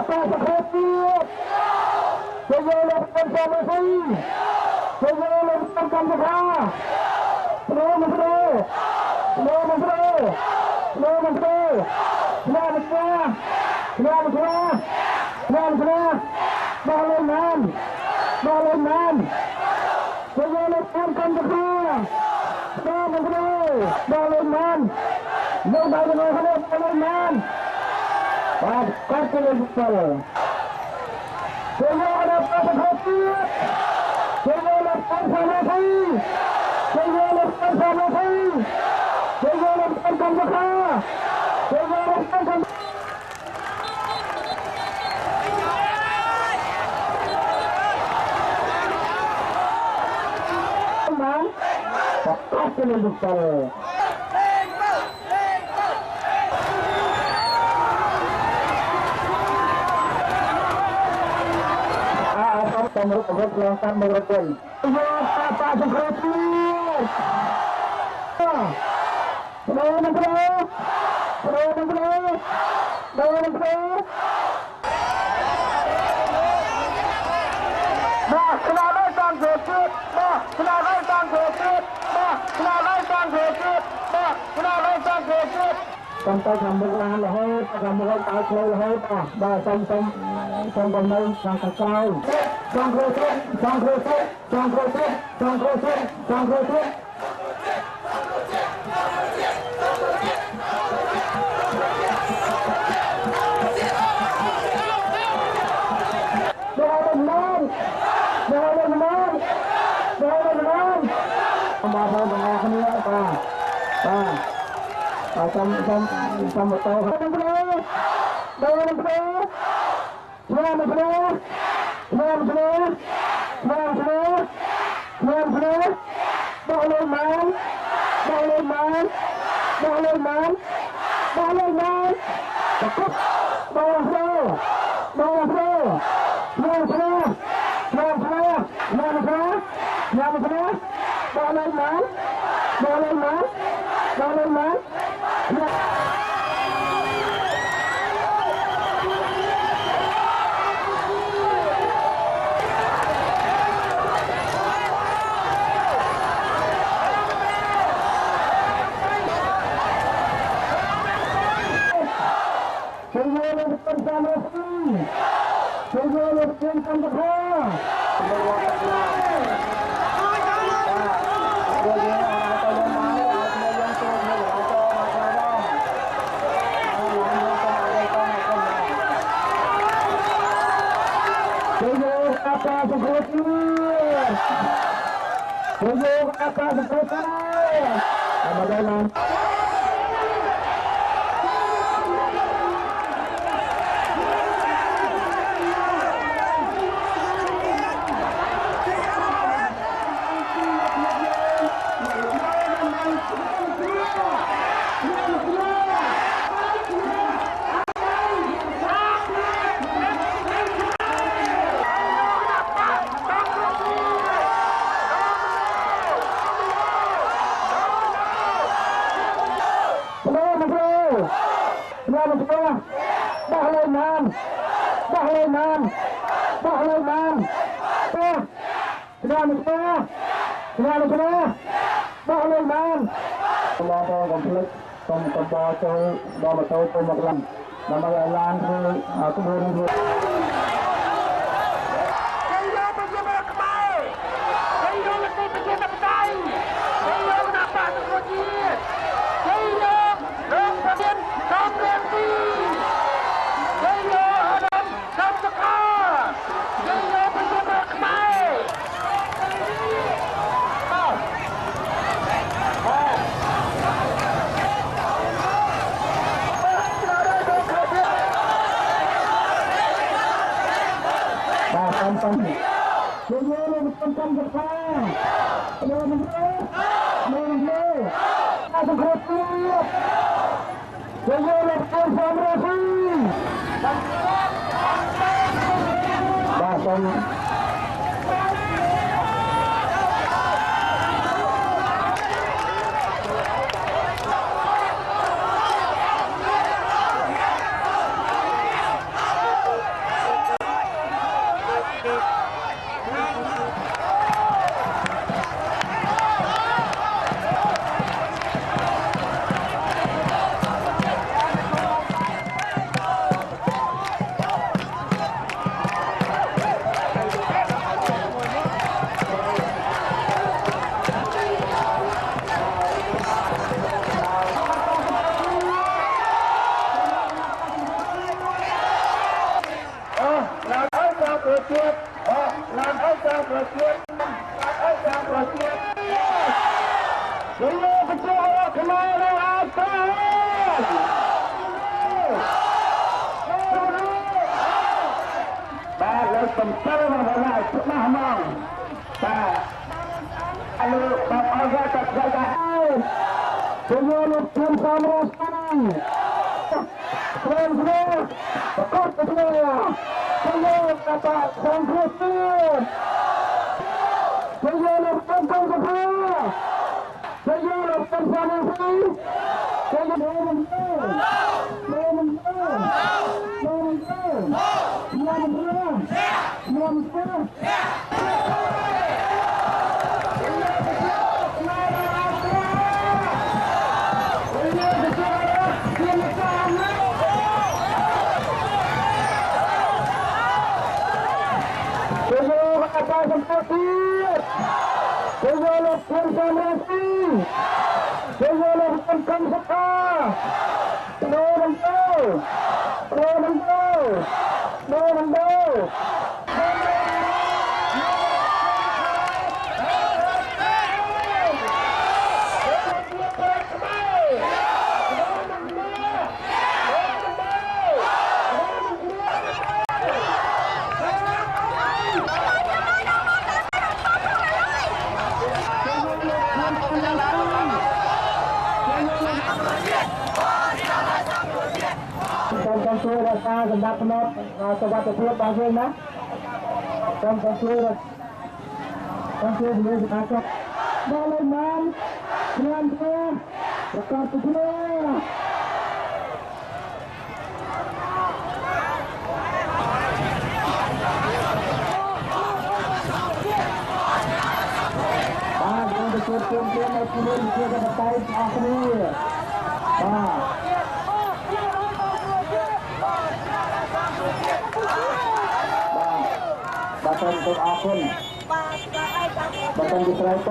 apa sekretaris saya lakukan sama saya lakukan kamera Selamat sampai sambungan lahir, sambungan tahu lahir, sampai sampai sangkut. បាទលើក7មកដល់ច្បាស់ហ្មងបាទអលឺបងអរគុណទៅដល់ហើយជួយលោកជឿនសំរងស្ដាយព្រមព្រមប្រកបទៅគ្នាជួយលោកតាសងគ្រូទៀតជួយលោកជឿនសំរងជួយលោកជឿនសំរងជួយលោកមិនទៅមិនទៅមិនទៅមិនទៅមិនទៅSaya sempat saya lakukan samrasi, saya lakukan seka, dorongជួយរក្សាសម្រាប់ផ្នត់សុវត្ថិភាពរបស់យើងណាសូមជួយជំនួយសមាជិកដល់លេខបានខ្ញុំប្រកាសពីគ្នាបាទយើងទៅជួបជុំគ្នានៅជាមួយជាបតៃអស់គ្នាបាទសូមអរគុណបាទសូមជម្រាបទ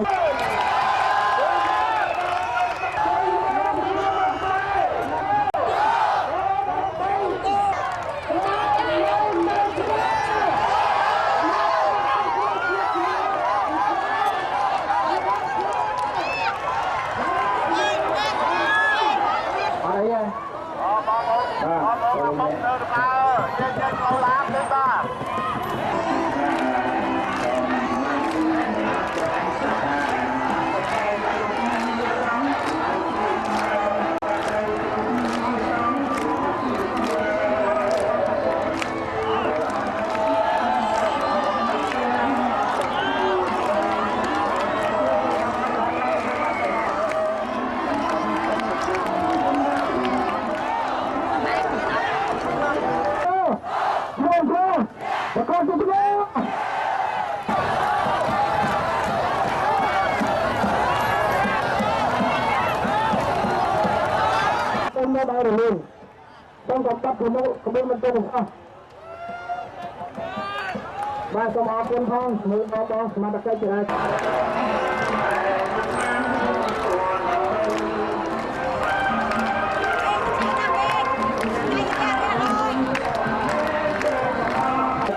ៅដល់រលូនសូមកំបត្តិក្បួនមិនទៅទាំងអស់បាទសូមអរគុណផងជាមួយបងសមាជិកចរាចរណ៍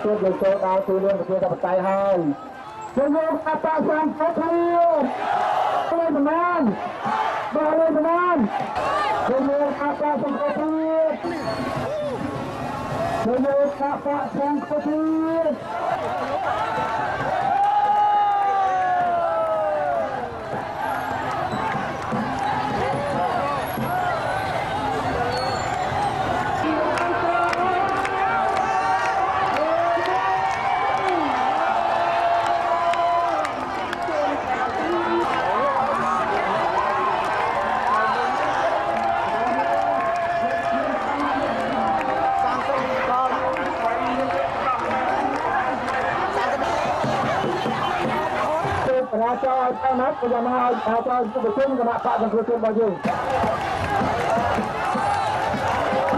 ជួបលោកចូលដល់ទីលានប្រជាធិបតេយ្យហើយជួយយកអបអរសាមគ្គគ្នាលេងបានបាទលេងបានជួយយកអបអរសាមគ្គគ្នាជួយយកអបអរសាមគ្គគ្នាចោលឲ្យតាមណាត់ក៏មកឲ្យចោលទៅប្រជុំគណៈបកសង្គ្រោះជាតិរបស់យើង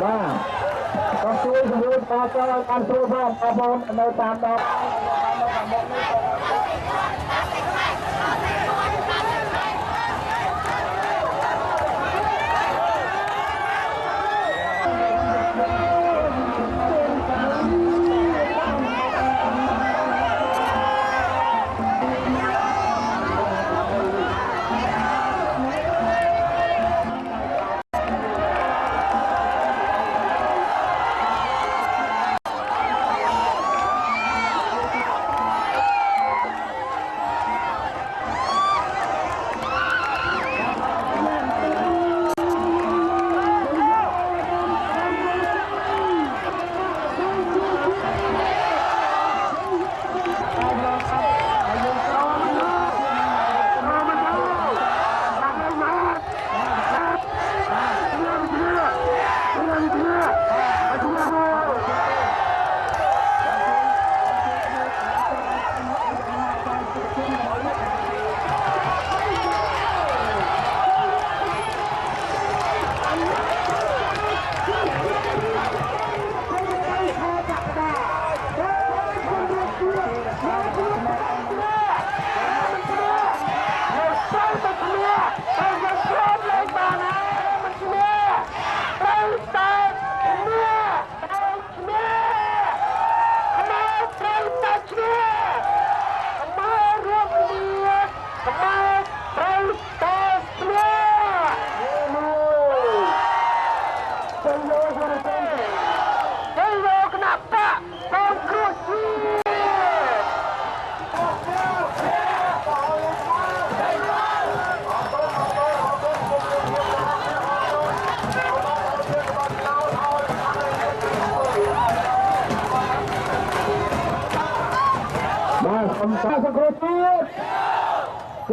បាទក៏ជួយជំនួយដល់ចោលឲ្យបានស្រួលផងបងប្អូននៅតាមដង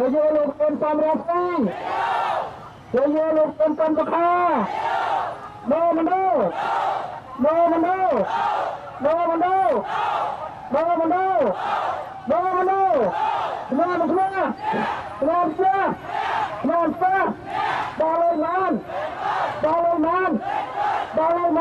Jaya Lục Tiên Tâm Rasi Jaya Lục Tiên Tâm Bạc Hà No Mando No Mando No Mando No Mando No Mando Semua semua Semua Semua Semua Balai Man Balai Man Balai Man